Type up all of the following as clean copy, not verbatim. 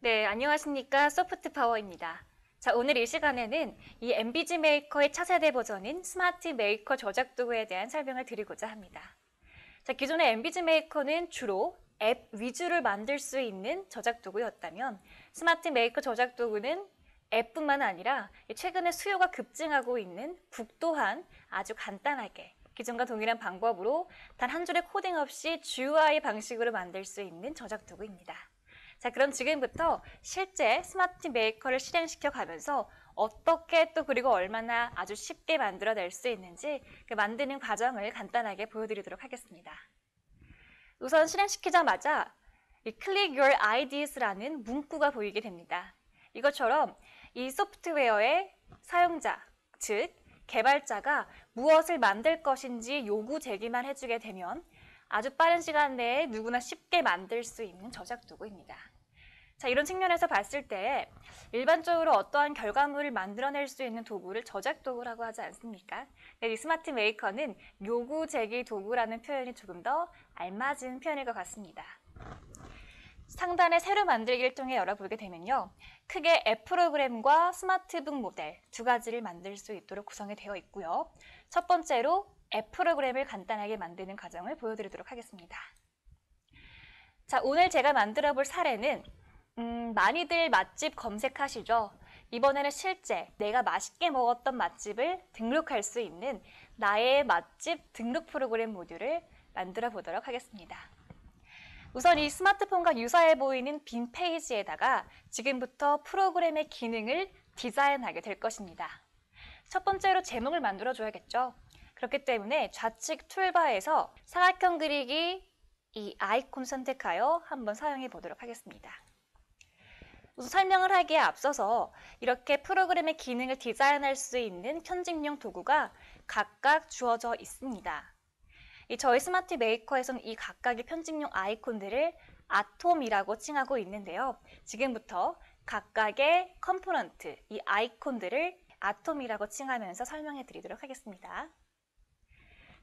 네, 안녕하십니까. 소프트파워입니다. 자, 오늘 이 시간에는 이 MBG 메이커의 차세대 버전인 스마트 메이커 저작 도구에 대한 설명을 드리고자 합니다. 자, 기존의 MBG 메이커는 주로 앱 위주를 만들 수 있는 저작 도구였다면 스마트 메이커 저작 도구는 앱뿐만 아니라 최근에 수요가 급증하고 있는 북 또한 아주 간단하게 기존과 동일한 방법으로 단 한 줄의 코딩 없이 GUI 방식으로 만들 수 있는 저작 도구입니다. 자, 그럼 지금부터 실제 스마트 메이커를 실행시켜 가면서 어떻게 또 그리고 얼마나 아주 쉽게 만들어낼 수 있는지 그 만드는 과정을 간단하게 보여드리도록 하겠습니다. 우선 실행시키자마자 이 Click Your IDs라는 문구가 보이게 됩니다. 이것처럼 이 소프트웨어의 사용자, 즉 개발자가 무엇을 만들 것인지 요구 제기만 해주게 되면 아주 빠른 시간 내에 누구나 쉽게 만들 수 있는 저작 도구입니다. 자, 이런 측면에서 봤을 때 일반적으로 어떠한 결과물을 만들어낼 수 있는 도구를 저작 도구라고 하지 않습니까? 이 스마트 메이커는 요구 제기 도구라는 표현이 조금 더 알맞은 표현일 것 같습니다. 상단에 새로 만들기를 통해 열어보게 되면요. 크게 앱 프로그램과 스마트북 모델 두 가지를 만들 수 있도록 구성이 되어 있고요. 첫 번째로 앱 프로그램을 간단하게 만드는 과정을 보여드리도록 하겠습니다. 자, 오늘 제가 만들어 볼 사례는 많이들 맛집 검색하시죠? 이번에는 실제 내가 맛있게 먹었던 맛집을 등록할 수 있는 나의 맛집 등록 프로그램 모듈을 만들어 보도록 하겠습니다. 우선 이 스마트폰과 유사해 보이는 빈 페이지에다가 지금부터 프로그램의 기능을 디자인하게 될 것입니다. 첫 번째로 제목을 만들어 줘야겠죠? 그렇기 때문에 좌측 툴바에서 사각형 그리기 이 아이콘 선택하여 한번 사용해 보도록 하겠습니다. 우선 설명을 하기에 앞서서 이렇게 프로그램의 기능을 디자인할 수 있는 편집용 도구가 각각 주어져 있습니다. 저희 스마트 메이커에서는 이 각각의 편집용 아이콘들을 아톰이라고 칭하고 있는데요. 지금부터 각각의 컴포넌트, 이 아이콘들을 아톰이라고 칭하면서 설명해 드리도록 하겠습니다.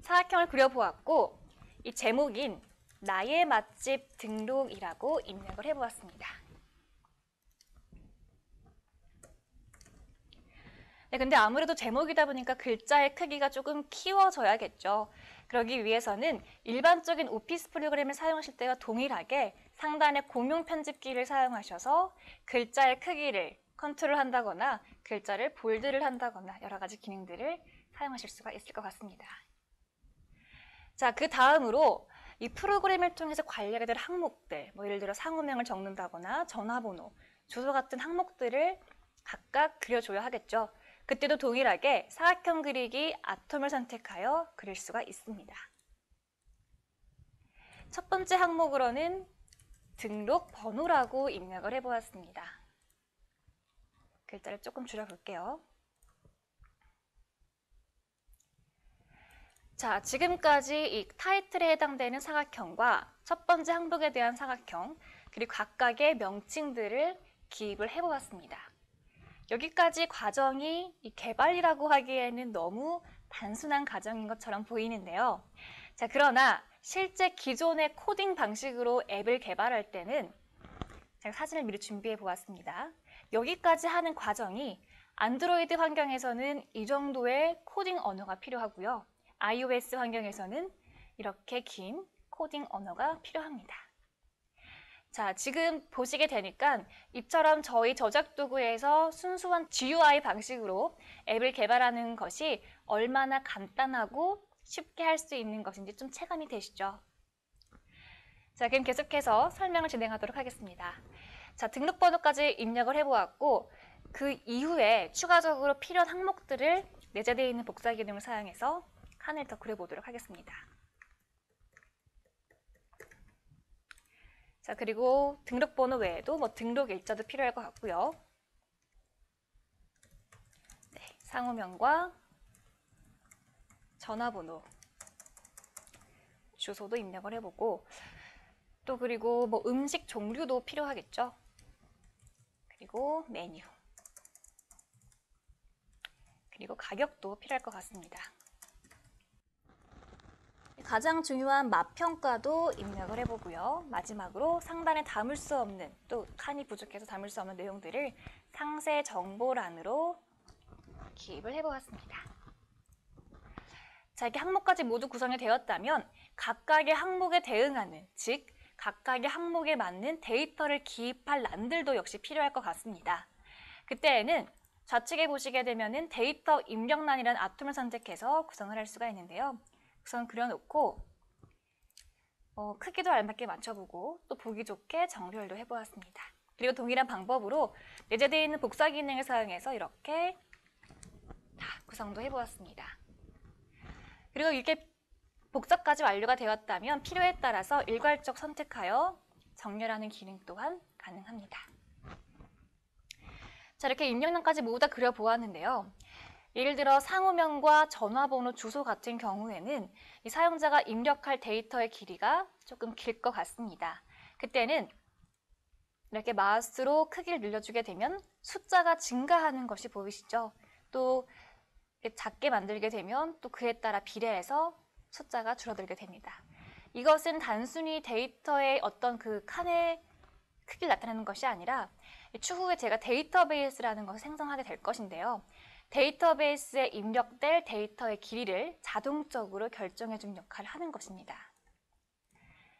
사각형을 그려보았고 이 제목인 나의 맛집 등록이라고 입력을 해보았습니다. 네, 근데 아무래도 제목이다 보니까 글자의 크기가 조금 키워져야겠죠. 그러기 위해서는 일반적인 오피스 프로그램을 사용하실 때와 동일하게 상단의 공용 편집기를 사용하셔서 글자의 크기를 컨트롤한다거나 글자를 볼드를 한다거나 여러 가지 기능들을 사용하실 수가 있을 것 같습니다. 자, 그 다음으로 이 프로그램을 통해서 관리하게 될 항목들, 예를 들어 상호명을 적는다거나 전화번호, 주소 같은 항목들을 각각 그려줘야 하겠죠. 그때도 동일하게 사각형 그리기 아톰을 선택하여 그릴 수가 있습니다. 첫 번째 항목으로는 등록 번호라고 입력을 해보았습니다. 글자를 조금 줄여볼게요. 자, 지금까지 이 타이틀에 해당되는 사각형과 첫 번째 항목에 대한 사각형, 그리고 각각의 명칭들을 기입을 해보았습니다. 여기까지 과정이 이 개발이라고 하기에는 너무 단순한 과정인 것처럼 보이는데요. 자, 그러나 실제 기존의 코딩 방식으로 앱을 개발할 때는 제가 사진을 미리 준비해 보았습니다. 여기까지 하는 과정이 안드로이드 환경에서는 이 정도의 코딩 언어가 필요하고요. iOS 환경에서는 이렇게 긴 코딩 언어가 필요합니다. 자, 지금 보시게 되니까 이처럼 저희 저작 도구에서 순수한 GUI 방식으로 앱을 개발하는 것이 얼마나 간단하고 쉽게 할 수 있는 것인지 좀 체감이 되시죠? 자, 그럼 계속해서 설명을 진행하도록 하겠습니다. 자, 등록번호까지 입력을 해보았고 그 이후에 추가적으로 필요한 항목들을 내재되어 있는 복사 기능을 사용해서 하나를 더 그려보도록 하겠습니다. 자, 그리고 등록번호 외에도 등록 일자도 필요할 것 같고요. 네, 상호명과 전화번호, 주소도 입력을 해보고 또 그리고 음식 종류도 필요하겠죠. 그리고 메뉴, 그리고 가격도 필요할 것 같습니다. 가장 중요한 맛평가도 입력을 해보고요. 마지막으로 상단에 담을 수 없는, 또 칸이 부족해서 담을 수 없는 내용들을 상세 정보란으로 기입을 해보았습니다. 자, 이렇게 항목까지 모두 구성이 되었다면 각각의 항목에 대응하는, 즉 각각의 항목에 맞는 데이터를 기입할 란들도 역시 필요할 것 같습니다. 그때에는 좌측에 보시게 되면은 데이터 입력란이라는 아톰을 선택해서 구성을 할 수가 있는데요. 우선 그려놓고 크기도 알맞게 맞춰보고 또 보기 좋게 정렬도 해보았습니다. 그리고 동일한 방법으로 내재되어 있는 복사 기능을 사용해서 이렇게 구성도 해보았습니다. 그리고 이렇게 복사까지 완료가 되었다면 필요에 따라서 일괄적 선택하여 정렬하는 기능 또한 가능합니다. 자, 이렇게 입력란까지 모두 다 그려보았는데요. 예를 들어 상호명과 전화번호, 주소 같은 경우에는 이 사용자가 입력할 데이터의 길이가 조금 길 것 같습니다. 그때는 이렇게 마우스로 크기를 늘려주게 되면 숫자가 증가하는 것이 보이시죠? 또 작게 만들게 되면 또 그에 따라 비례해서 숫자가 줄어들게 됩니다. 이것은 단순히 데이터의 어떤 그 칸의 크기를 나타내는 것이 아니라 추후에 제가 데이터베이스라는 것을 생성하게 될 것인데요. 데이터베이스에 입력될 데이터의 길이를 자동적으로 결정해주는 역할을 하는 것입니다.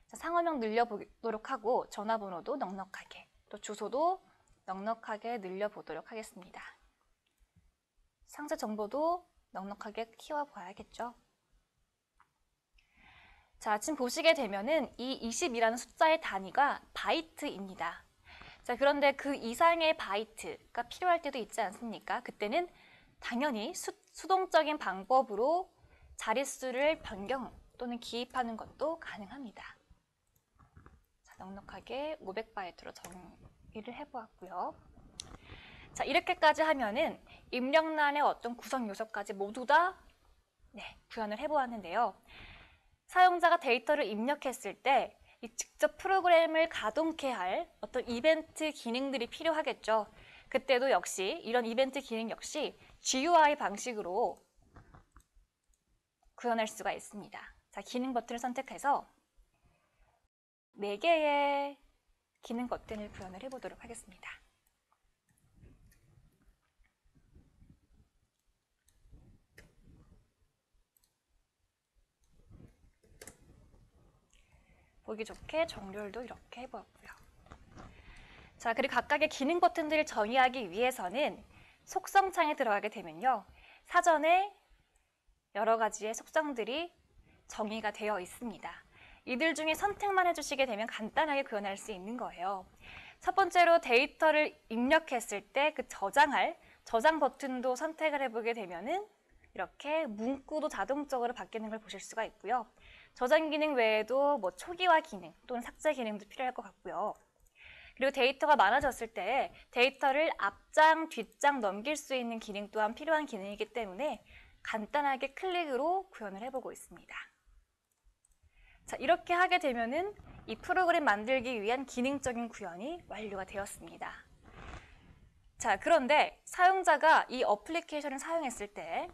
자, 상호명 늘려보도록 하고 전화번호도 넉넉하게, 또 주소도 넉넉하게 늘려보도록 하겠습니다. 상세 정보도 넉넉하게 키워봐야겠죠. 자, 지금 보시게 되면은 이 20이라는 숫자의 단위가 바이트입니다. 자, 그런데 그 이상의 바이트가 필요할 때도 있지 않습니까? 그때는 당연히 수동적인 방법으로 자릿수를 변경 또는 기입하는 것도 가능합니다. 자, 넉넉하게 500바이트로 정의를 해보았고요. 자, 이렇게까지 하면은 입력란의 어떤 구성 요소까지 모두 다 구현을 해보았는데요. 사용자가 데이터를 입력했을 때 직접 프로그램을 가동케 할 어떤 이벤트 기능들이 필요하겠죠. 그때도 역시 이런 이벤트 기능 역시 GUI 방식으로 구현할 수가 있습니다. 자, 기능 버튼을 선택해서 4개의 기능 버튼을 구현을 해보도록 하겠습니다. 보기 좋게 정렬도 이렇게 해보았고요. 자, 그리고 각각의 기능 버튼들을 정의하기 위해서는 속성 창에 들어가게 되면요. 사전에 여러 가지의 속성들이 정의가 되어 있습니다. 이들 중에 선택만 해주시게 되면 간단하게 구현할 수 있는 거예요. 첫 번째로 데이터를 입력했을 때 그 저장 버튼도 선택을 해보게 되면은 이렇게 문구도 자동적으로 바뀌는 걸 보실 수가 있고요. 저장 기능 외에도 초기화 기능 또는 삭제 기능도 필요할 것 같고요. 그리고 데이터가 많아졌을 때 데이터를 앞장, 뒷장 넘길 수 있는 기능 또한 필요한 기능이기 때문에 간단하게 클릭으로 구현을 해보고 있습니다. 자, 이렇게 하게 되면은 이 프로그램 만들기 위한 기능적인 구현이 완료가 되었습니다. 자, 그런데 사용자가 이 어플리케이션을 사용했을 때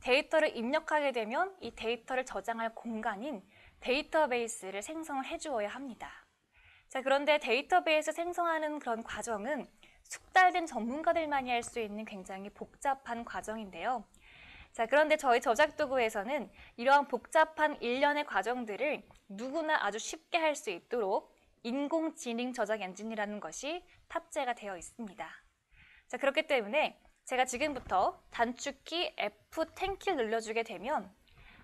데이터를 입력하게 되면 이 데이터를 저장할 공간인 데이터베이스를 생성을 해주어야 합니다. 자, 그런데 데이터베이스 생성하는 그런 과정은 숙달된 전문가들만이 할 수 있는 굉장히 복잡한 과정인데요. 자, 그런데 저희 저작도구에서는 이러한 복잡한 일련의 과정들을 누구나 아주 쉽게 할 수 있도록 인공지능 저작 엔진이라는 것이 탑재가 되어 있습니다. 자, 그렇기 때문에 제가 지금부터 단축키 F10키를 눌러주게 되면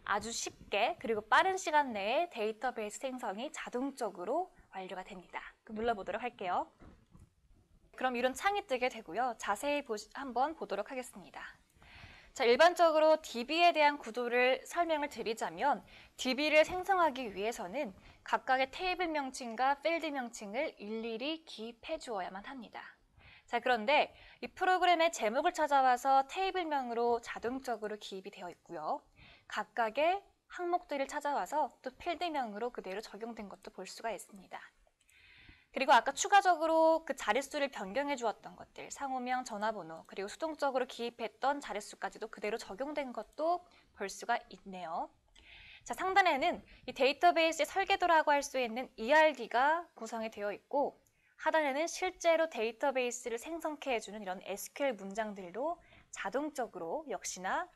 아주 쉽게 그리고 빠른 시간 내에 데이터베이스 생성이 자동적으로 완료가 됩니다. 그럼 눌러보도록 할게요. 그럼 이런 창이 뜨게 되고요. 자세히 한번 보도록 하겠습니다. 자, 일반적으로 DB에 대한 구조를 설명을 드리자면 DB를 생성하기 위해서는 각각의 테이블 명칭과 필드 명칭을 일일이 기입해 주어야만 합니다. 자, 그런데 이 프로그램의 제목을 찾아와서 테이블명으로 자동적으로 기입이 되어 있고요. 각각의 항목들을 찾아와서 또 필드명으로 그대로 적용된 것도 볼 수가 있습니다. 그리고 아까 추가적으로 그 자릿수를 변경해 주었던 것들, 상호명, 전화번호, 그리고 수동적으로 기입했던 자릿수까지도 그대로 적용된 것도 볼 수가 있네요. 자, 상단에는 이 데이터베이스의 설계도라고 할 수 있는 ERD가 구성이 되어 있고, 하단에는 실제로 데이터베이스를 생성케 해주는 이런 SQL 문장들로 자동적으로 역시나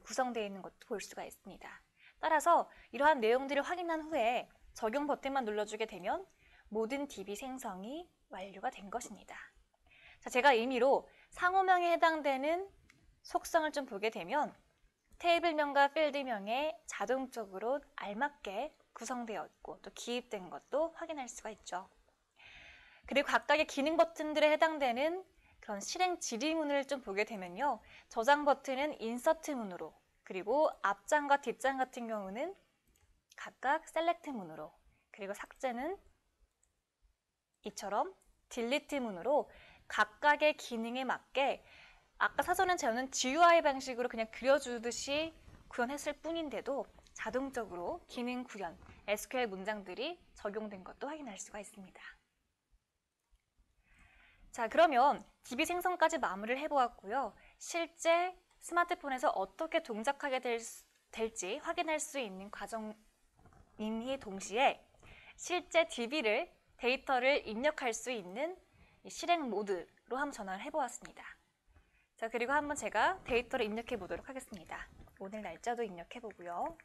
구성되어 있는 것도 볼 수가 있습니다. 따라서 이러한 내용들을 확인한 후에 적용 버튼만 눌러주게 되면 모든 DB 생성이 완료가 된 것입니다. 자, 제가 임의로 상호명에 해당되는 속성을 좀 보게 되면 테이블명과 필드명에 자동적으로 알맞게 구성되어 있고 또 기입된 것도 확인할 수가 있죠. 그리고 각각의 기능 버튼들에 해당되는 그런 실행 지리문을 좀 보게 되면요. 저장 버튼은 인서트 문으로, 그리고 앞장과 뒷장 같은 경우는 각각 셀렉트 문으로, 그리고 삭제는 이처럼 딜리트 문으로 각각의 기능에 맞게 아까 사전엔 저는 GUI 방식으로 그냥 그려주듯이 구현했을 뿐인데도 자동적으로 기능 구현, SQL 문장들이 적용된 것도 확인할 수가 있습니다. 자, 그러면 DB 생성까지 마무리를 해보았고요. 실제 스마트폰에서 어떻게 동작하게 될지 확인할 수 있는 과정이니 동시에 실제 DB를 데이터를 입력할 수 있는 이 실행 모드로 한번 전환을 해보았습니다. 자, 그리고 한번 제가 데이터를 입력해 보도록 하겠습니다. 오늘 날짜도 입력해 보고요.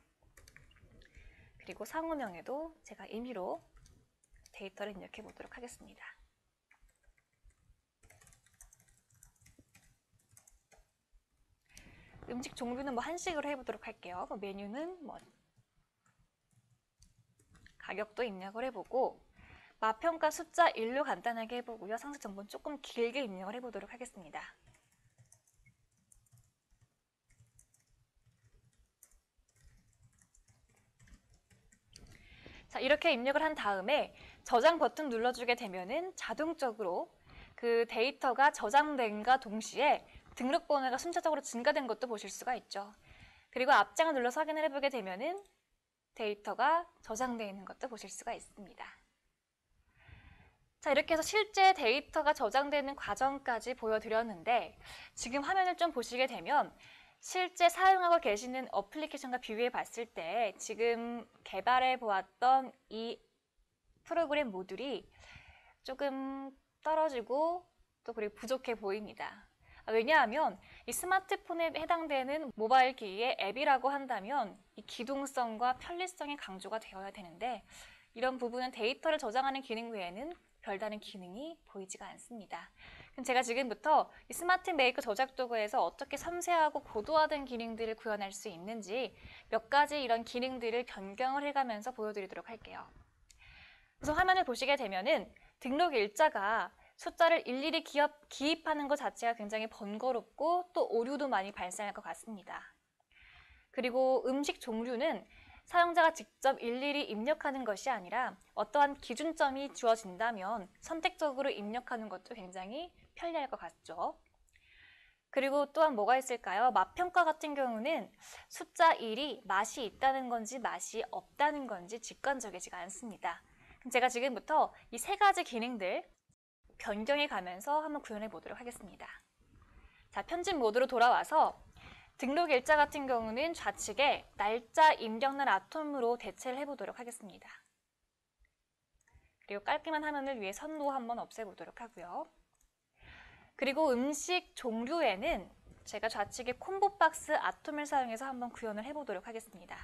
그리고 상호명에도 제가 임의로 데이터를 입력해 보도록 하겠습니다. 음식 종류는 한식으로 해보도록 할게요. 메뉴는 가격도 입력을 해보고 맛평가 숫자 1로 간단하게 해보고요. 상세 정보는 조금 길게 입력을 해보도록 하겠습니다. 자, 이렇게 입력을 한 다음에 저장 버튼 눌러주게 되면은 자동적으로 그 데이터가 저장된과 동시에 등록번호가 순차적으로 증가된 것도 보실 수가 있죠. 그리고 앞장을 눌러서 확인을 해보게 되면은 데이터가 저장되어 있는 것도 보실 수가 있습니다. 자, 이렇게 해서 실제 데이터가 저장되는 과정까지 보여드렸는데 지금 화면을 좀 보시게 되면 실제 사용하고 계시는 어플리케이션과 비교해 봤을 때 지금 개발해 보았던 이 프로그램 모듈이 조금 떨어지고 또 그리고 부족해 보입니다. 왜냐하면 이 스마트폰에 해당되는 모바일 기기의 앱이라고 한다면 이 기동성과 편리성이 강조가 되어야 되는데 이런 부분은 데이터를 저장하는 기능 외에는 별다른 기능이 보이지가 않습니다. 그럼 제가 지금부터 이 스마트 메이커 저작 도구에서 어떻게 섬세하고 고도화된 기능들을 구현할 수 있는지 몇 가지 이런 기능들을 변경을 해가면서 보여드리도록 할게요. 우선 화면을 보시게 되면은 등록 일자가 숫자를 일일이 기입하는 것 자체가 굉장히 번거롭고 또 오류도 많이 발생할 것 같습니다. 그리고 음식 종류는 사용자가 직접 일일이 입력하는 것이 아니라 어떠한 기준점이 주어진다면 선택적으로 입력하는 것도 굉장히 편리할 것 같죠. 그리고 또한 뭐가 있을까요? 맛평가 같은 경우는 숫자 1이 맛이 있다는 건지 맛이 없다는 건지 직관적이지가 않습니다. 그럼 제가 지금부터 이 세 가지 기능들 변경해 가면서 한번 구현해 보도록 하겠습니다. 자, 편집 모드로 돌아와서 등록 일자 같은 경우는 좌측에 날짜 입력란 아톰으로 대체를 해보도록 하겠습니다. 그리고 깔끔한 화면을 위해 선도 한번 없애보도록 하고요. 그리고 음식 종류에는 제가 좌측에 콤보 박스 아톰을 사용해서 한번 구현을 해보도록 하겠습니다.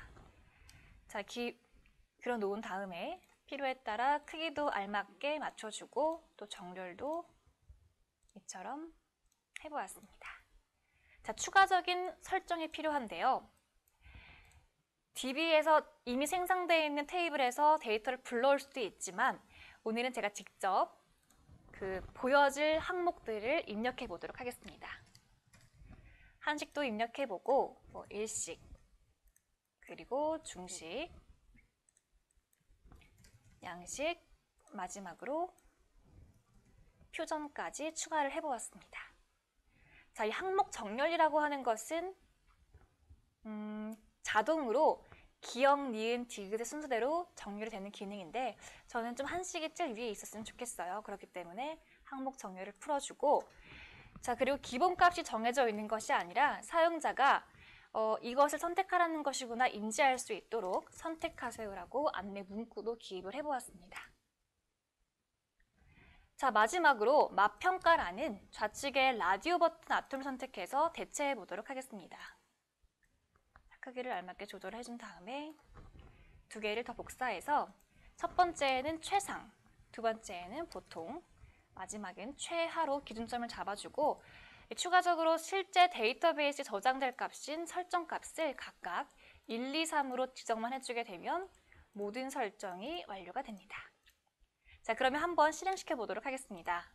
자, 그려놓은 다음에 필요에 따라 크기도 알맞게 맞춰주고 또 정렬도 이처럼 해보았습니다. 자, 추가적인 설정이 필요한데요. DB에서 이미 생성되어 있는 테이블에서 데이터를 불러올 수도 있지만 오늘은 제가 직접 보여질 항목들을 입력해 보도록 하겠습니다. 한식도 입력해 보고 일식, 그리고 중식, 양식, 마지막으로 퓨전까지 추가를 해보았습니다. 자, 이 항목 정렬이라고 하는 것은 자동으로 기역, 니은, 디귿의 순서대로 정렬이 되는 기능인데 저는 좀 한식이 제일 위에 있었으면 좋겠어요. 그렇기 때문에 항목 정렬을 풀어주고 자, 그리고 기본값이 정해져 있는 것이 아니라 사용자가 이것을 선택하라는 것이구나 인지할 수 있도록 선택하세요라고 안내 문구도 기입을 해보았습니다. 자, 마지막으로 맛평가라는 좌측의 라디오 버튼 아톰을 선택해서 대체해 보도록 하겠습니다. 크기를 알맞게 조절해 준 다음에 두 개를 더 복사해서 첫 번째는 최상, 두 번째는 보통, 마지막엔 최하로 기준점을 잡아주고 추가적으로 실제 데이터베이스에 저장될 값인 설정 값을 각각 1, 2, 3으로 지정만 해주게 되면 모든 설정이 완료가 됩니다. 자, 그러면 한번 실행시켜 보도록 하겠습니다.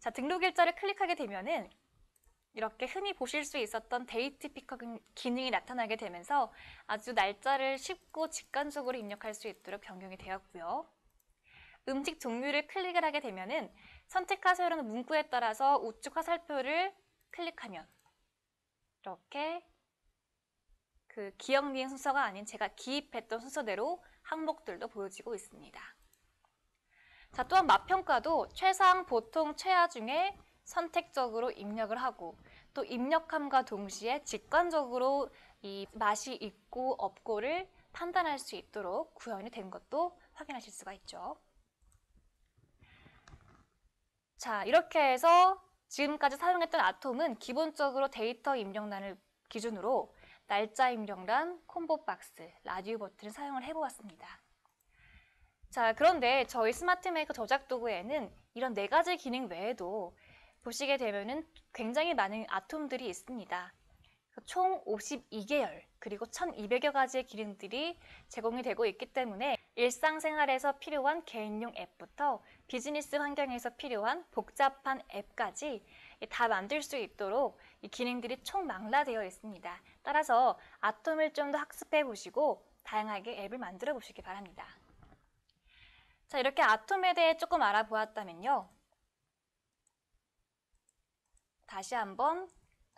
자, 등록 일자를 클릭하게 되면은 이렇게 흔히 보실 수 있었던 데이트 피커 기능이 나타나게 되면서 아주 날짜를 쉽고 직관적으로 입력할 수 있도록 변경이 되었고요. 음식 종류를 클릭을 하게 되면은 선택하세요라는 문구에 따라서 우측 화살표를 클릭하면 이렇게 그 기억 니은 순서가 아닌 제가 기입했던 순서대로 항목들도 보여지고 있습니다. 자, 또한 맛평가도 최상, 보통, 최하 중에 선택적으로 입력을 하고 또 입력함과 동시에 직관적으로 이 맛이 있고 없고를 판단할 수 있도록 구현이 된 것도 확인하실 수가 있죠. 자, 이렇게 해서 지금까지 사용했던 아톰은 기본적으로 데이터 입력란을 기준으로 날짜 입력란, 콤보 박스, 라디오 버튼을 사용을 해보았습니다. 자, 그런데 저희 스마트 메이커 저작 도구에는 이런 4가지 기능 외에도 보시게 되면은 굉장히 많은 아톰들이 있습니다. 총 52계열 그리고 1200여 가지의 기능들이 제공이 되고 있기 때문에 일상생활에서 필요한 개인용 앱부터 비즈니스 환경에서 필요한 복잡한 앱까지 다 만들 수 있도록 이 기능들이 총망라되어 있습니다. 따라서 아톰을 좀 더 학습해 보시고 다양하게 앱을 만들어 보시기 바랍니다. 자, 이렇게 아톰에 대해 조금 알아보았다면요. 다시 한번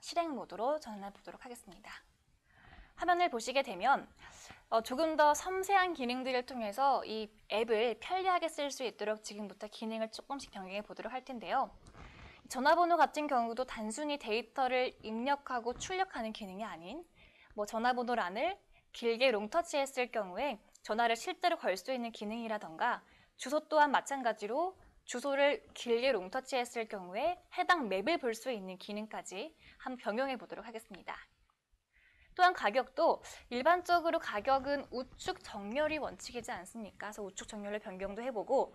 실행 모드로 전환해 보도록 하겠습니다. 화면을 보시게 되면 조금 더 섬세한 기능들을 통해서 이 앱을 편리하게 쓸 수 있도록 지금부터 기능을 조금씩 변경해 보도록 할 텐데요. 전화번호 같은 경우도 단순히 데이터를 입력하고 출력하는 기능이 아닌 전화번호란을 길게 롱터치했을 경우에 전화를 실제로 걸 수 있는 기능이라던가 주소 또한 마찬가지로 주소를 길게 롱터치했을 경우에 해당 맵을 볼 수 있는 기능까지 한번 변경해 보도록 하겠습니다. 또한 가격도 일반적으로 가격은 우측 정렬이 원칙이지 않습니까? 그래서 우측 정렬을 변경도 해보고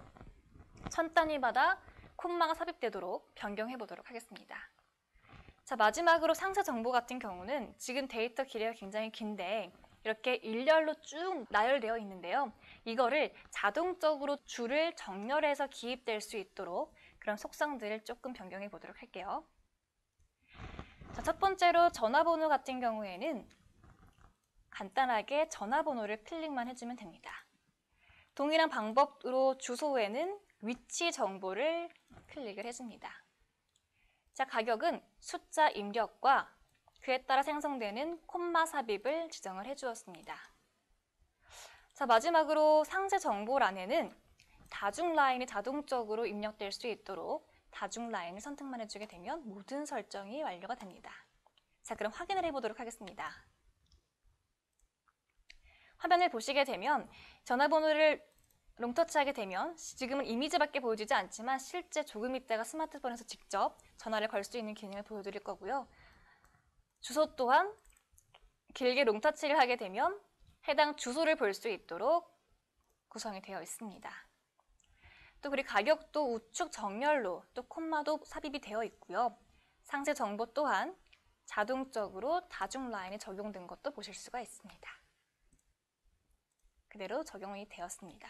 천 단위마다 콤마가 삽입되도록 변경해 보도록 하겠습니다. 자, 마지막으로 상세 정보 같은 경우는 지금 데이터 길이가 굉장히 긴데 이렇게 일렬로 쭉 나열되어 있는데요. 이거를 자동적으로 줄을 정렬해서 기입될 수 있도록 그런 속성들을 조금 변경해 보도록 할게요. 자, 첫 번째로 전화번호 같은 경우에는 간단하게 전화번호를 클릭만 해주면 됩니다. 동일한 방법으로 주소에는 위치 정보를 클릭을 해줍니다. 자, 가격은 숫자 입력과 그에 따라 생성되는 콤마 삽입을 지정을 해주었습니다. 자, 마지막으로 상세 정보란에는 다중 라인이 자동적으로 입력될 수 있도록 다중 라인을 선택만 해주게 되면 모든 설정이 완료가 됩니다. 자, 그럼 확인을 해보도록 하겠습니다. 화면을 보시게 되면 전화번호를 롱터치하게 되면 지금은 이미지밖에 보여지지 않지만 실제 조금 있다가 스마트폰에서 직접 전화를 걸 수 있는 기능을 보여드릴 거고요. 주소 또한 길게 롱터치를 하게 되면 해당 주소를 볼 수 있도록 구성이 되어 있습니다. 또 그리고 가격도 우측 정렬로 또 콤마도 삽입이 되어 있고요. 상세 정보 또한 자동적으로 다중 라인에 적용된 것도 보실 수가 있습니다. 그대로 적용이 되었습니다.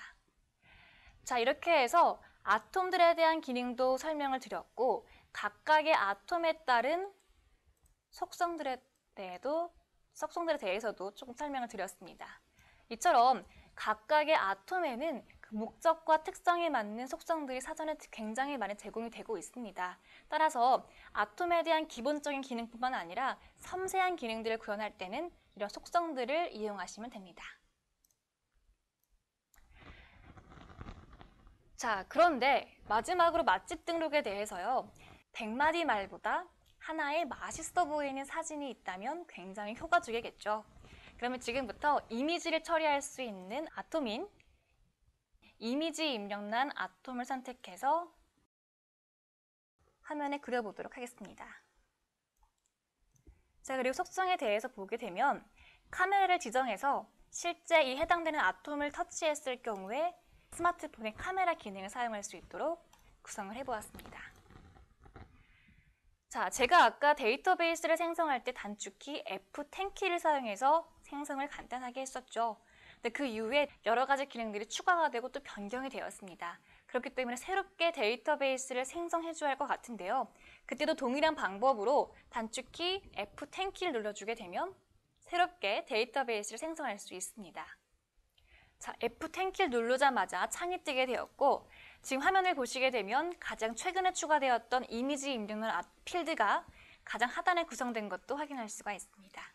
자, 이렇게 해서 아톰들에 대한 기능도 설명을 드렸고 각각의 아톰에 따른 속성들에 대해서도 조금 설명을 드렸습니다. 이처럼 각각의 아톰에는 그 목적과 특성에 맞는 속성들이 사전에 굉장히 많이 제공이 되고 있습니다. 따라서 아톰에 대한 기본적인 기능뿐만 아니라 섬세한 기능들을 구현할 때는 이런 속성들을 이용하시면 됩니다. 자, 그런데 마지막으로 맛집 등록에 대해서요. 100마디 말보다 하나의 맛있어 보이는 사진이 있다면 굉장히 효과적이겠죠. 그러면 지금부터 이미지를 처리할 수 있는 아톰인 이미지 입력란 아톰을 선택해서 화면에 그려보도록 하겠습니다. 자, 그리고 속성에 대해서 보게 되면 카메라를 지정해서 실제 이 해당되는 아톰을 터치했을 경우에 스마트폰의 카메라 기능을 사용할 수 있도록 구성을 해보았습니다. 자, 제가 아까 데이터베이스를 생성할 때 단축키 F10키를 사용해서 생성을 간단하게 했었죠. 근데 그 이후에 여러 가지 기능들이 추가가 되고 또 변경이 되었습니다. 그렇기 때문에 새롭게 데이터베이스를 생성해줘야 할 것 같은데요. 그때도 동일한 방법으로 단축키 F10키를 눌러주게 되면 새롭게 데이터베이스를 생성할 수 있습니다. 자, F10키를 누르자마자 창이 뜨게 되었고 지금 화면을 보시게 되면 가장 최근에 추가되었던 이미지 입력란 필드가 가장 하단에 구성된 것도 확인할 수가 있습니다.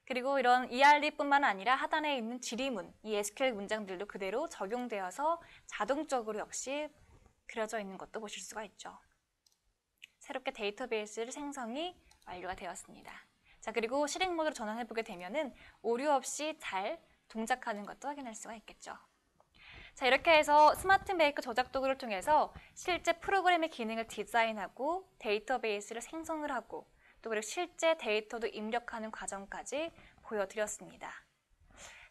그리고 이런 ERD뿐만 아니라 하단에 있는 지리문, 이 SQL 문장들도 그대로 적용되어서 자동적으로 역시 그려져 있는 것도 보실 수가 있죠. 새롭게 데이터베이스 생성이 완료가 되었습니다. 자, 그리고 실행 모드로 전환해보게 되면은 오류 없이 잘 동작하는 것도 확인할 수가 있겠죠. 자, 이렇게 해서 스마트 메이커 저작 도구를 통해서 실제 프로그램의 기능을 디자인하고 데이터베이스를 생성을 하고 또 그리고 실제 데이터도 입력하는 과정까지 보여드렸습니다.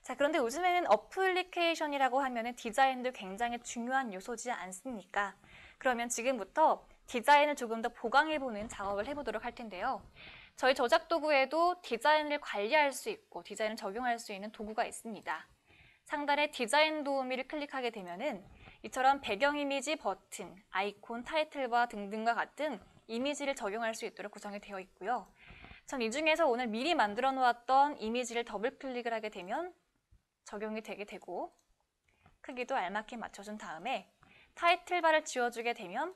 자, 그런데 요즘에는 어플리케이션이라고 하면은 디자인도 굉장히 중요한 요소지 않습니까? 그러면 지금부터 디자인을 조금 더 보강해보는 작업을 해보도록 할 텐데요. 저희 저작 도구에도 디자인을 관리할 수 있고 디자인을 적용할 수 있는 도구가 있습니다. 상단에 디자인 도우미를 클릭하게 되면은 이처럼 배경 이미지 버튼, 아이콘, 타이틀바 등등과 같은 이미지를 적용할 수 있도록 구성이 되어 있고요. 전 이 중에서 오늘 미리 만들어 놓았던 이미지를 더블 클릭을 하게 되면 적용이 되게 되고 크기도 알맞게 맞춰준 다음에 타이틀바를 지워주게 되면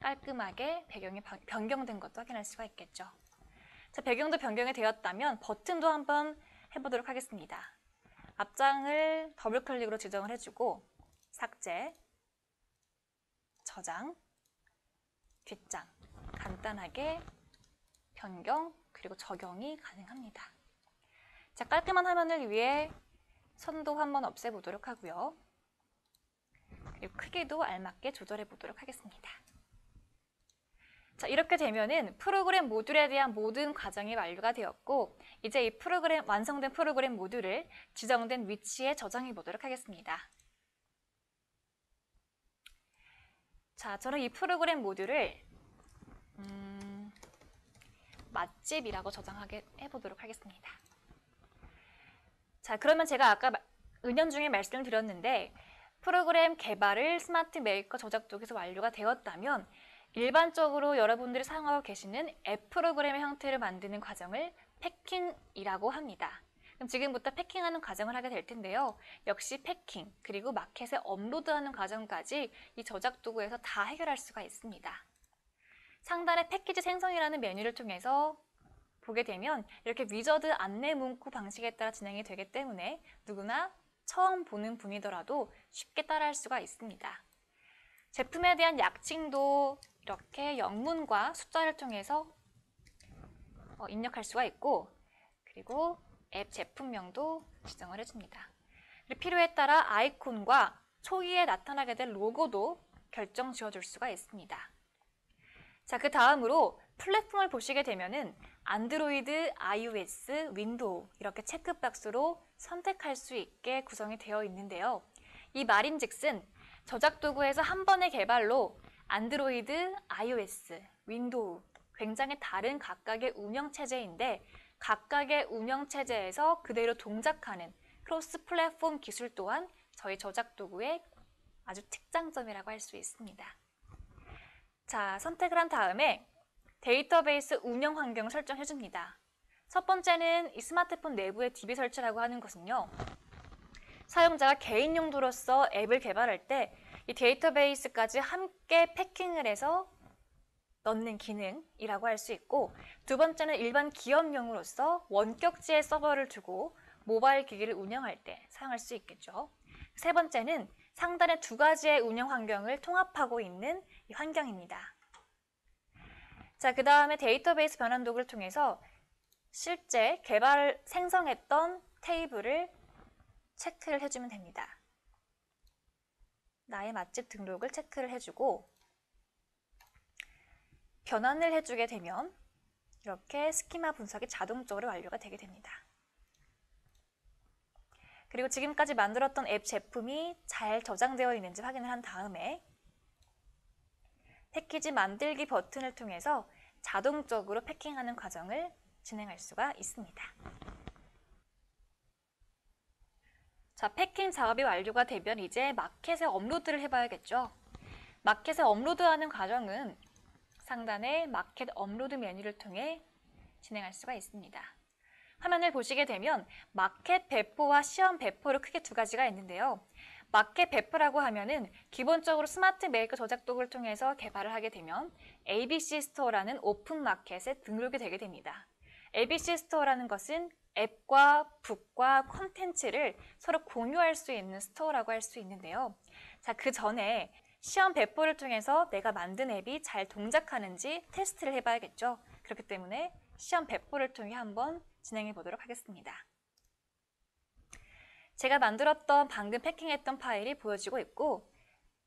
깔끔하게 배경이 변경된 것도 확인할 수가 있겠죠. 자, 배경도 변경이 되었다면 버튼도 한번 해보도록 하겠습니다. 앞장을 더블 클릭으로 지정을 해주고 삭제, 저장, 뒷장 간단하게 변경 그리고 적용이 가능합니다. 자, 깔끔한 화면을 위해 선도 한번 없애보도록 하고요. 그리고 크기도 알맞게 조절해 보도록 하겠습니다. 자, 이렇게 되면은 프로그램 모듈에 대한 모든 과정이 완료가 되었고 이제 이 완성된 프로그램 모듈을 지정된 위치에 저장해 보도록 하겠습니다. 자, 저는 이 프로그램 모듈을 맛집이라고 저장하게 해보도록 하겠습니다. 자, 그러면 제가 아까 은연중에 말씀을 드렸는데 프로그램 개발을 스마트 메이커 저작 도구에서 완료가 되었다면 일반적으로 여러분들이 사용하고 계시는 앱 프로그램의 형태를 만드는 과정을 패킹이라고 합니다. 그럼 지금부터 패킹하는 과정을 하게 될 텐데요. 역시 패킹, 그리고 마켓에 업로드하는 과정까지 이 저작 도구에서 다 해결할 수가 있습니다. 상단의 패키지 생성이라는 메뉴를 통해서 보게 되면 이렇게 위저드 안내 문구 방식에 따라 진행이 되기 때문에 누구나 처음 보는 분이더라도 쉽게 따라할 수가 있습니다. 제품에 대한 약칭도 이렇게 영문과 숫자를 통해서 입력할 수가 있고 그리고 앱 제품명도 지정을 해줍니다. 그리고 필요에 따라 아이콘과 초기에 나타나게 될 로고도 결정 지어줄 수가 있습니다. 자, 그 다음으로 플랫폼을 보시게 되면은 안드로이드, iOS, 윈도우 이렇게 체크박스로 선택할 수 있게 구성이 되어 있는데요. 이 말인즉슨 저작 도구에서 한 번의 개발로 안드로이드, iOS, 윈도우 굉장히 다른 각각의 운영체제인데 각각의 운영체제에서 그대로 동작하는 크로스 플랫폼 기술 또한 저희 저작 도구의 아주 특장점이라고 할 수 있습니다. 자, 선택을 한 다음에 데이터베이스 운영 환경을 설정해 줍니다. 첫 번째는 이 스마트폰 내부의 DB 설치라고 하는 것은요. 사용자가 개인 용도로서 앱을 개발할 때 이 데이터베이스까지 함께 패킹을 해서 넣는 기능이라고 할 수 있고 두 번째는 일반 기업용으로서 원격지에 서버를 두고 모바일 기기를 운영할 때 사용할 수 있겠죠. 세 번째는 상단의 두 가지의 운영 환경을 통합하고 있는 이 환경입니다. 자, 그 다음에 데이터베이스 변환 도구를 통해서 실제 생성했던 테이블을 체크를 해주면 됩니다. 나의 맛집 등록을 체크를 해주고 변환을 해주게 되면 이렇게 스키마 분석이 자동적으로 완료가 되게 됩니다. 그리고 지금까지 만들었던 앱 제품이 잘 저장되어 있는지 확인을 한 다음에 패키지 만들기 버튼을 통해서 자동적으로 패킹하는 과정을 진행할 수가 있습니다. 자, 패킹 작업이 완료가 되면 이제 마켓에 업로드를 해봐야겠죠. 마켓에 업로드하는 과정은 상단의 마켓 업로드 메뉴를 통해 진행할 수가 있습니다. 화면을 보시게 되면 마켓 배포와 시험 배포로 크게 두 가지가 있는데요. 마켓 배포라고 하면은 기본적으로 스마트 메이커 저작 도구를 통해서 개발을 하게 되면 ABC 스토어라는 오픈 마켓에 등록이 되게 됩니다. ABC 스토어라는 것은 앱과 북과 콘텐츠를 서로 공유할 수 있는 스토어라고 할 수 있는데요. 자, 그 전에 시험 배포를 통해서 내가 만든 앱이 잘 동작하는지 테스트를 해봐야겠죠. 그렇기 때문에 시험 배포를 통해 한번 진행해 보도록 하겠습니다. 제가 만들었던 방금 패킹했던 파일이 보여지고 있고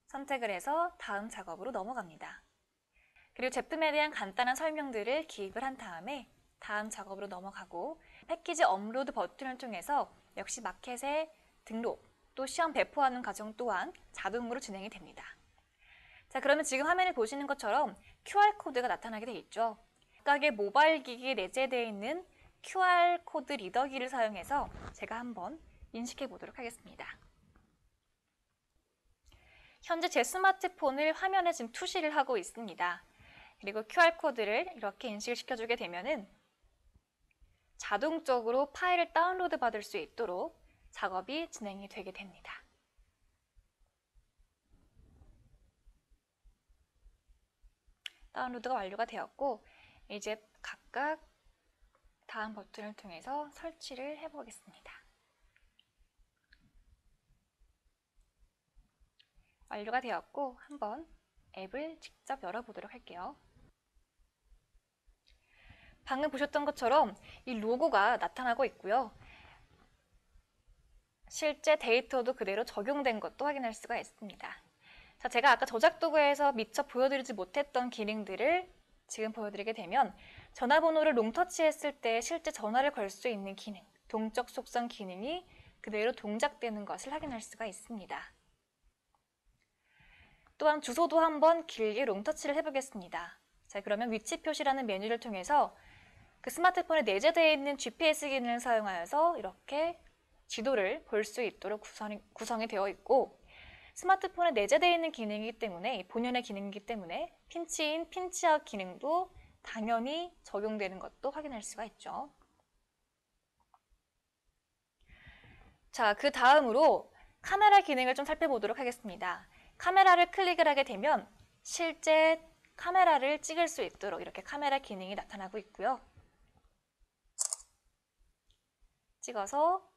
선택을 해서 다음 작업으로 넘어갑니다. 그리고 제품에 대한 간단한 설명들을 기입을 한 다음에 다음 작업으로 넘어가고 패키지 업로드 버튼을 통해서 역시 마켓에 등록 또 시험 배포하는 과정 또한 자동으로 진행이 됩니다. 자, 그러면 지금 화면을 보시는 것처럼 QR코드가 나타나게 되어 있죠. 각각의 모바일 기기에 내재되어 있는 QR코드 리더기를 사용해서 제가 한번 인식해 보도록 하겠습니다. 현재 제 스마트폰을 화면에 지금 투시를 하고 있습니다. 그리고 QR코드를 이렇게 인식을 시켜주게 되면은 자동적으로 파일을 다운로드 받을 수 있도록 작업이 진행이 되게 됩니다. 다운로드가 완료가 되었고 이제 각각 다음 버튼을 통해서 설치를 해보겠습니다. 완료가 되었고 한번 앱을 직접 열어보도록 할게요. 방금 보셨던 것처럼 이 로고가 나타나고 있고요. 실제 데이터도 그대로 적용된 것도 확인할 수가 있습니다. 자, 제가 아까 저작 도구에서 미처 보여드리지 못했던 기능들을 지금 보여드리게 되면 전화번호를 롱터치했을 때 실제 전화를 걸 수 있는 기능, 동적 속성 기능이 그대로 동작되는 것을 확인할 수가 있습니다. 또한 주소도 한번 길게 롱터치를 해보겠습니다. 자, 그러면 위치 표시라는 메뉴를 통해서 그 스마트폰에 내재되어 있는 GPS 기능을 사용하여서 이렇게 지도를 볼 수 있도록 구성이 되어 있고 스마트폰에 내재되어 있는 기능이기 때문에 본연의 기능이기 때문에 핀치인, 핀치아웃 기능도 당연히 적용되는 것도 확인할 수가 있죠. 자, 그 다음으로 카메라 기능을 좀 살펴보도록 하겠습니다. 카메라를 클릭을 하게 되면 실제 카메라를 찍을 수 있도록 이렇게 카메라 기능이 나타나고 있고요. 찍어서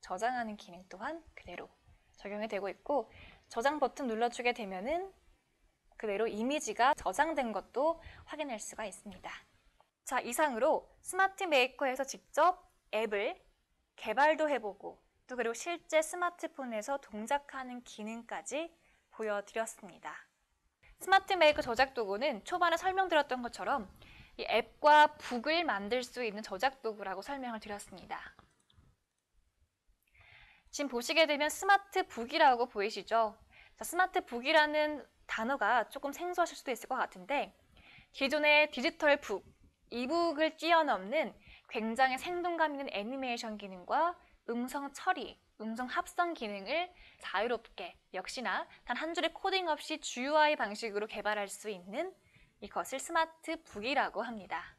저장하는 기능 또한 그대로 적용이 되고 있고 저장 버튼 눌러주게 되면은 그대로 이미지가 저장된 것도 확인할 수가 있습니다. 자, 이상으로 스마트 메이커에서 직접 앱을 개발도 해보고 또 그리고 실제 스마트폰에서 동작하는 기능까지 보여드렸습니다. 스마트 메이커 저작 도구는 초반에 설명드렸던 것처럼 이 앱과 북을 만들 수 있는 저작 도구라고 설명을 드렸습니다. 지금 보시게 되면 스마트 북이라고 보이시죠? 자, 스마트 북이라는 단어가 조금 생소하실 수도 있을 것 같은데 기존의 디지털 북, 이북을 뛰어넘는 굉장히 생동감 있는 애니메이션 기능과 음성 처리, 음성 합성 기능을 자유롭게 역시나 단 한 줄의 코딩 없이 GUI 방식으로 개발할 수 있는 이것을 스마트 북이라고 합니다.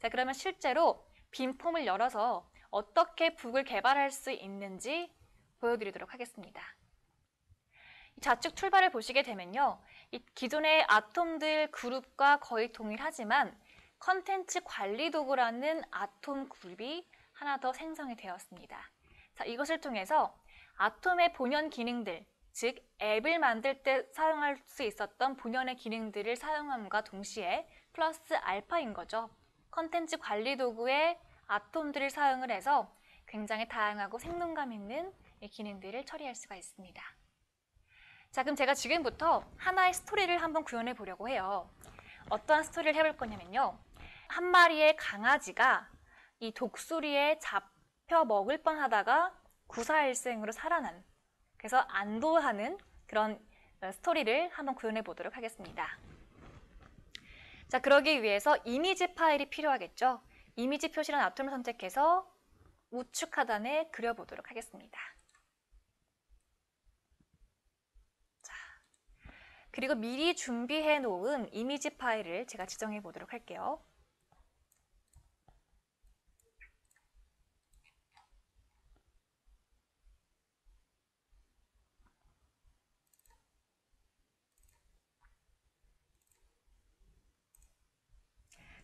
자, 그러면 실제로 빈 폼을 열어서 어떻게 북을 개발할 수 있는지 보여드리도록 하겠습니다. 좌측 툴바를 보시게 되면요. 이 기존의 아톰들 그룹과 거의 동일하지만 컨텐츠 관리 도구라는 아톰 그룹이 하나 더 생성이 되었습니다. 자, 이것을 통해서 아톰의 본연 기능들, 즉 앱을 만들 때 사용할 수 있었던 본연의 기능들을 사용함과 동시에 플러스 알파인 거죠. 컨텐츠 관리 도구에 아톰들을 사용을 해서 굉장히 다양하고 생동감 있는 이 기능들을 처리할 수가 있습니다. 자, 그럼 제가 지금부터 하나의 스토리를 한번 구현해 보려고 해요. 어떠한 스토리를 해볼 거냐면요. 한 마리의 강아지가 이 독수리에 잡혀 먹을 뻔하다가 구사일생으로 살아난, 그래서 안도하는 그런 스토리를 한번 구현해 보도록 하겠습니다. 자, 그러기 위해서 이미지 파일이 필요하겠죠. 이미지 표시란 아톰을 선택해서 우측 하단에 그려보도록 하겠습니다. 자, 그리고 미리 준비해 놓은 이미지 파일을 제가 지정해 보도록 할게요.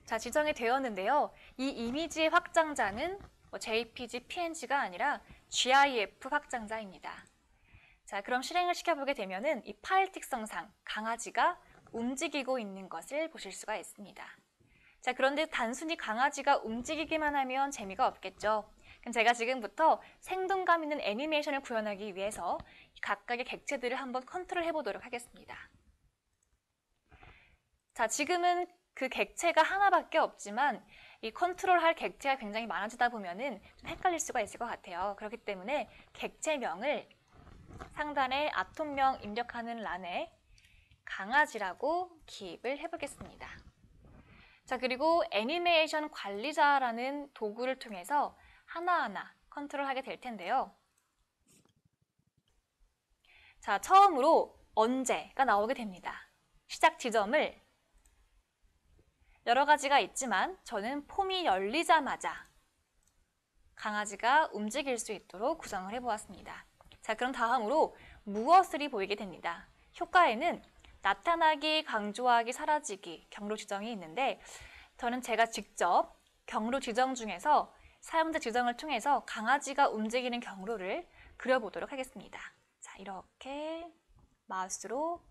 자, 지정이 되었는데요. 이 이미지의 확장자는 JPG, PNG가 아니라 GIF 확장자입니다. 자, 그럼 실행을 시켜보게 되면은 이 파일 특성상 강아지가 움직이고 있는 것을 보실 수가 있습니다. 자, 그런데 단순히 강아지가 움직이기만 하면 재미가 없겠죠. 그럼 제가 지금부터 생동감 있는 애니메이션을 구현하기 위해서 각각의 객체들을 한번 컨트롤 해보도록 하겠습니다. 자, 지금은 그 객체가 하나밖에 없지만 이 컨트롤할 객체가 굉장히 많아지다 보면은 좀 헷갈릴 수가 있을 것 같아요. 그렇기 때문에 객체명을 상단에 아톰명 입력하는 란에 강아지라고 기입을 해보겠습니다. 자, 그리고 애니메이션 관리자라는 도구를 통해서 하나하나 컨트롤하게 될 텐데요. 자, 처음으로 언제가 나오게 됩니다. 시작 지점을 여러 가지가 있지만 저는 폼이 열리자마자 강아지가 움직일 수 있도록 구성을 해보았습니다. 자, 그럼 다음으로 무엇을이 보이게 됩니다. 효과에는 나타나기, 강조하기, 사라지기, 경로 지정이 있는데 저는 제가 직접 경로 지정 중에서 사용자 지정을 통해서 강아지가 움직이는 경로를 그려보도록 하겠습니다. 자, 이렇게 마우스로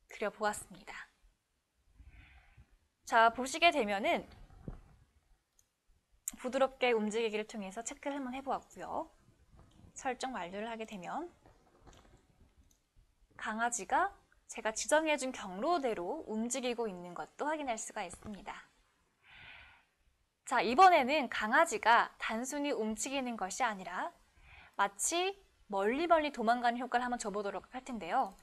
그려보았습니다. 자, 보시게 되면은 부드럽게 움직이기를 통해서 체크를 한번 해보았고요. 설정 완료를 하게 되면 강아지가 제가 지정해준 경로대로 움직이고 있는 것도 확인할 수가 있습니다. 자, 이번에는 강아지가 단순히 움직이는 것이 아니라 마치 멀리 도망가는 효과를 한번 줘보도록 할 텐데요.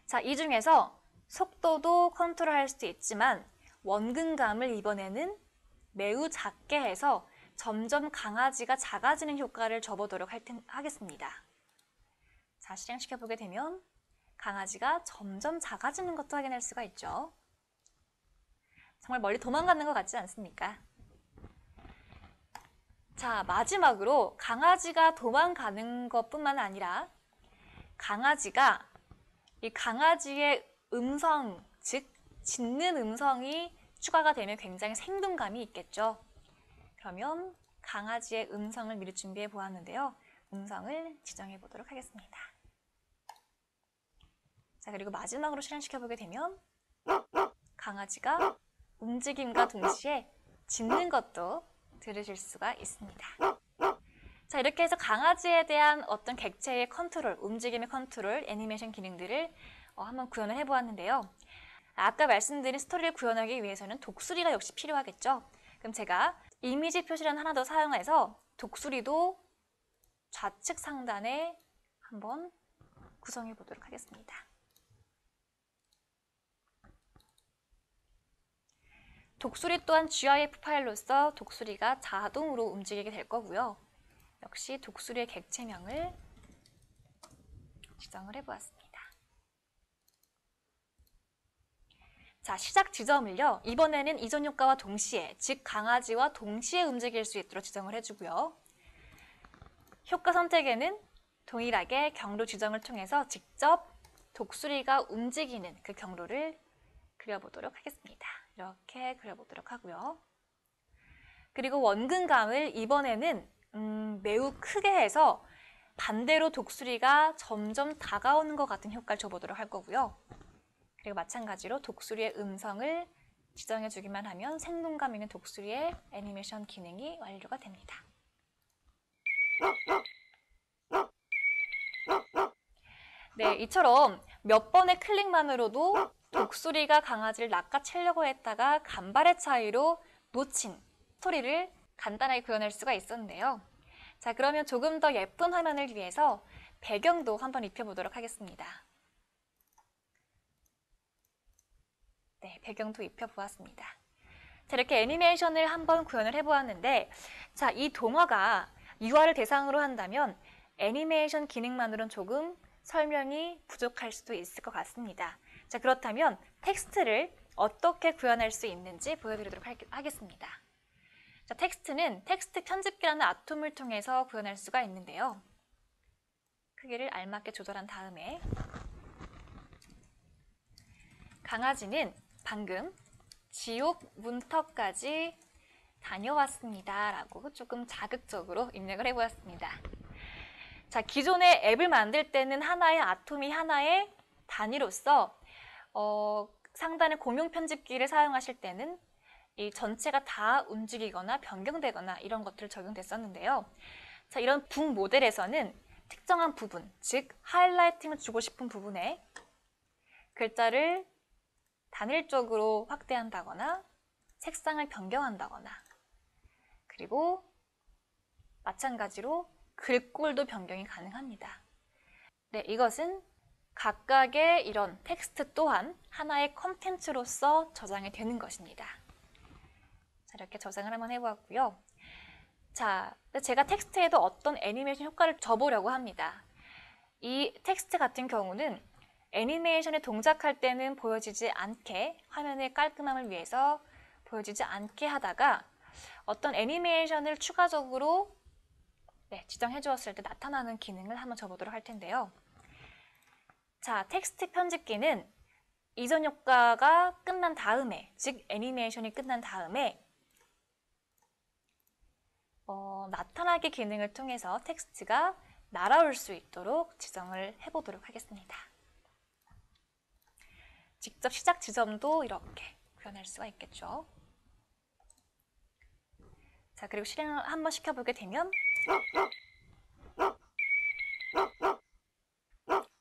자, 이 중에서 속도도 컨트롤할 수도 있지만 원근감을 이번에는 매우 작게 해서 점점 강아지가 작아지는 효과를 줘보도록 하겠습니다. 자, 실행시켜보게 되면 강아지가 점점 작아지는 것도 확인할 수가 있죠. 정말 멀리 도망가는 것 같지 않습니까? 자, 마지막으로 강아지가 도망가는 것뿐만 아니라 강아지가 이 강아지의 음성, 즉 짖는 음성이 추가가 되면 굉장히 생동감이 있겠죠. 그러면 강아지의 음성을 미리 준비해 보았는데요. 음성을 지정해 보도록 하겠습니다. 자, 그리고 마지막으로 실행시켜 보게 되면 강아지가 움직임과 동시에 짖는 것도 들으실 수가 있습니다. 자, 이렇게 해서 강아지에 대한 어떤 객체의 컨트롤, 움직임의 컨트롤, 애니메이션 기능들을 한번 구현을 해보았는데요. 아까 말씀드린 스토리를 구현하기 위해서는 독수리가 역시 필요하겠죠. 그럼 제가 이미지 표시란 하나 더 사용해서 독수리도 좌측 상단에 한번 구성해 보도록 하겠습니다. 독수리 또한 GIF 파일로서 독수리가 자동으로 움직이게 될 거고요. 역시 독수리의 객체명을 지정을 해보았습니다. 자, 시작 지점을요. 이번에는 이전 효과와 동시에, 즉 강아지와 동시에 움직일 수 있도록 지정을 해주고요. 효과 선택에는 동일하게 경로 지정을 통해서 직접 독수리가 움직이는 그 경로를 그려보도록 하겠습니다. 이렇게 그려보도록 하고요. 그리고 원근감을 이번에는 매우 크게 해서 반대로 독수리가 점점 다가오는 것 같은 효과를 줘보도록 할 거고요. 그리고 마찬가지로 독수리의 음성을 지정해주기만 하면 생동감 있는 독수리의 애니메이션 기능이 완료가 됩니다. 네, 이처럼 몇 번의 클릭만으로도 독수리가 강아지를 낚아채려고 했다가 간발의 차이로 놓친 스토리를 간단하게 구현할 수가 있었는데요. 자, 그러면 조금 더 예쁜 화면을 위해서 배경도 한번 입혀보도록 하겠습니다. 네, 배경도 입혀보았습니다. 자, 이렇게 애니메이션을 한번 구현을 해보았는데, 자, 이 동화가 유아를 대상으로 한다면 애니메이션 기능만으로는 조금 설명이 부족할 수도 있을 것 같습니다. 자, 그렇다면 텍스트를 어떻게 구현할 수 있는지 보여드리도록 하겠습니다. 자, 텍스트는 텍스트 편집기라는 아톰을 통해서 구현할 수가 있는데요. 크기를 알맞게 조절한 다음에 강아지는 방금 지옥 문턱까지 다녀왔습니다 라고 조금 자극적으로 입력을 해보았습니다. 자, 기존의 앱을 만들 때는 하나의 아톰이 하나의 단위로서 상단의 공용 편집기를 사용하실 때는 이 전체가 다 움직이거나 변경되거나 이런 것들을 적용됐었는데요. 자, 이런 북 모델에서는 특정한 부분, 즉 하이라이팅을 주고 싶은 부분에 글자를 단일적으로 확대한다거나 색상을 변경한다거나 그리고 마찬가지로 글꼴도 변경이 가능합니다. 네, 이것은 각각의 이런 텍스트 또한 하나의 컨텐츠로서 저장이 되는 것입니다. 자, 이렇게 저장을 한번 해보았고요. 자, 제가 텍스트에도 어떤 애니메이션 효과를 줘보려고 합니다. 이 텍스트 같은 경우는 애니메이션에 동작할 때는 보여지지 않게 화면의 깔끔함을 위해서 보여지지 않게 하다가 어떤 애니메이션을 추가적으로 지정해 주었을 때 나타나는 기능을 한번 줘보도록 할 텐데요. 자, 텍스트 편집기는 이전 효과가 끝난 다음에, 즉 애니메이션이 끝난 다음에 나타나기 기능을 통해서 텍스트가 날아올 수 있도록 지정을 해보도록 하겠습니다. 직접 시작 지점도 이렇게 구현할 수가 있겠죠. 자, 그리고 실행을 한번 시켜보게 되면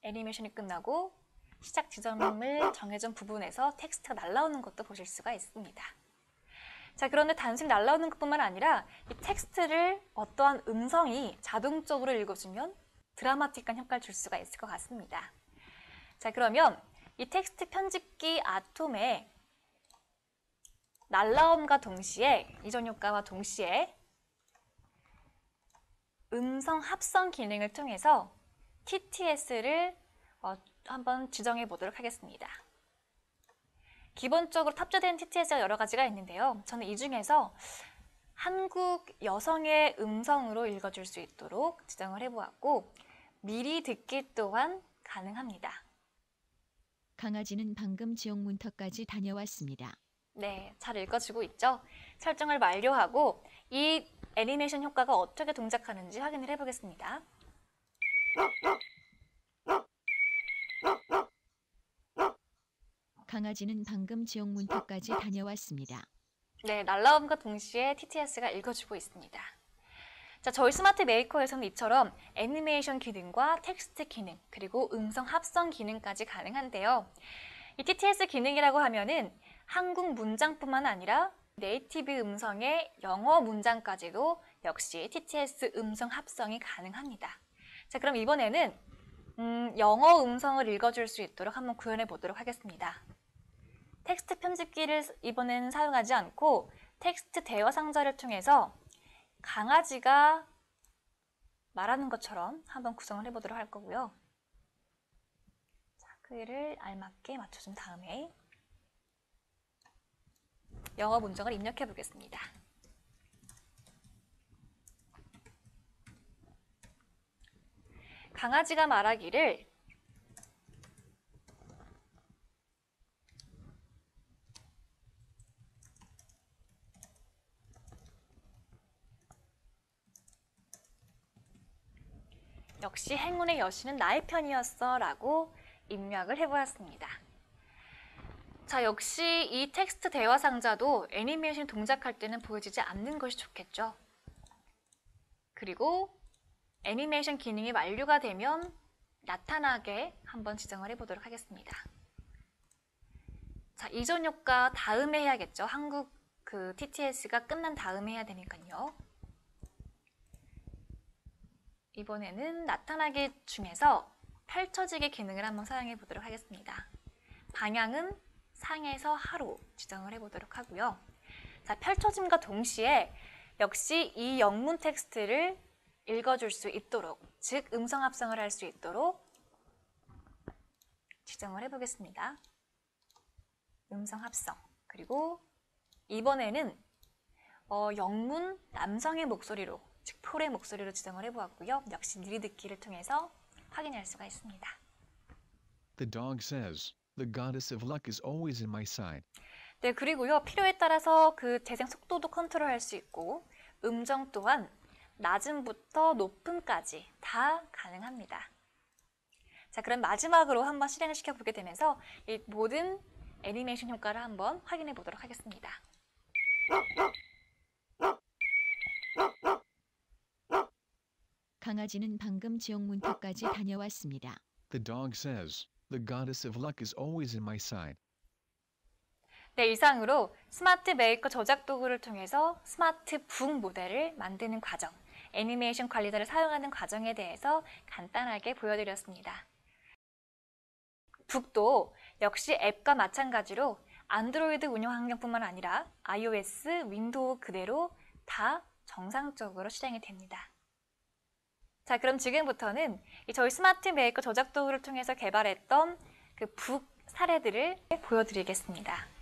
애니메이션이 끝나고 시작 지점을 정해준 부분에서 텍스트가 날아오는 것도 보실 수가 있습니다. 자, 그런데 단순히 날아오는 것뿐만 아니라 이 텍스트를 어떠한 음성이 자동적으로 읽어주면 드라마틱한 효과를 줄 수가 있을 것 같습니다. 자, 그러면 이 텍스트 편집기 아톰의 날라옴과 동시에, 이전 효과와 동시에 음성 합성 기능을 통해서 TTS를 한번 지정해 보도록 하겠습니다. 기본적으로 탑재된 TTS가 여러 가지가 있는데요. 저는 이 중에서 한국 여성의 음성으로 읽어줄 수 있도록 지정을 해보았고 미리 듣기 또한 가능합니다. 강아지는 방금 지옥 문턱까지 다녀왔습니다. 네, 잘 읽어지고 있죠? 설정을 완료하고 이 애니메이션 효과가 어떻게 동작하는지 확인을 해보겠습니다. 강아지는 방금 지옥 문턱까지 다녀왔습니다. 네, 날라옴과 동시에 TTS가 읽어주고 있습니다. 자, 저희 스마트 메이커에서는 이처럼 애니메이션 기능과 텍스트 기능, 그리고 음성 합성 기능까지 가능한데요. 이 TTS 기능이라고 하면은 한국 문장뿐만 아니라 네이티브 음성의 영어 문장까지도 역시 TTS 음성 합성이 가능합니다. 자, 그럼 이번에는 영어 음성을 읽어줄 수 있도록 한번 구현해 보도록 하겠습니다. 텍스트 편집기를 이번에는 사용하지 않고 텍스트 대화 상자를 통해서 강아지가 말하는 것처럼 한번 구성을 해보도록 할 거고요. 자, 크기를 알맞게 맞춰준 다음에 영어 문장을 입력해 보겠습니다. 강아지가 말하기를 역시 행운의 여신은 나의 편이었어 라고 입력을 해보았습니다. 자, 역시 이 텍스트 대화 상자도 애니메이션 동작할 때는 보여지지 않는 것이 좋겠죠. 그리고 애니메이션 기능이 완료가 되면 나타나게 한번 지정을 해보도록 하겠습니다. 자, 이전 효과 다음에 해야겠죠. 한국 TTS가 끝난 다음에 해야 되니까요. 이번에는 나타나기 중에서 펼쳐지기 기능을 한번 사용해 보도록 하겠습니다. 방향은 상에서 하로 지정을 해보도록 하고요. 자, 펼쳐짐과 동시에 역시 이 영문 텍스트를 읽어줄 수 있도록, 즉 음성 합성을 할 수 있도록 지정을 해보겠습니다. 음성 합성. 그리고 이번에는 영문 남성의 목소리로, 즉 폴의 목소리로 지정을 해보았고요. 역시 느리듣기를 통해서 확인할 수가 있습니다. The dog says, "The goddess of luck is always in my side." 네, 그리고요. 필요에 따라서 그 재생 속도도 컨트롤할 수 있고 음정 또한 낮음부터 높음까지 다 가능합니다. 자, 그럼 마지막으로 한번 실행을 시켜보게 되면서 이 모든 애니메이션 효과를 한번 확인해 보도록 하겠습니다. 강아지는 방금 지옥 문턱까지 다녀왔습니다. The dog says, "The goddess of luck is always in my side." 네, 이상으로 스마트 메이커 저작 도구를 통해서 스마트 북 모델을 만드는 과정, 애니메이션 관리자를 사용하는 과정에 대해서 간단하게 보여드렸습니다. 북도 역시 앱과 마찬가지로 안드로이드 운영 환경뿐만 아니라 iOS, 윈도우 그대로 다 정상적으로 실행이 됩니다. 자, 그럼 지금부터는 저희 스마트 메이커 저작 도구를 통해서 개발했던 그 북 사례들을 보여드리겠습니다.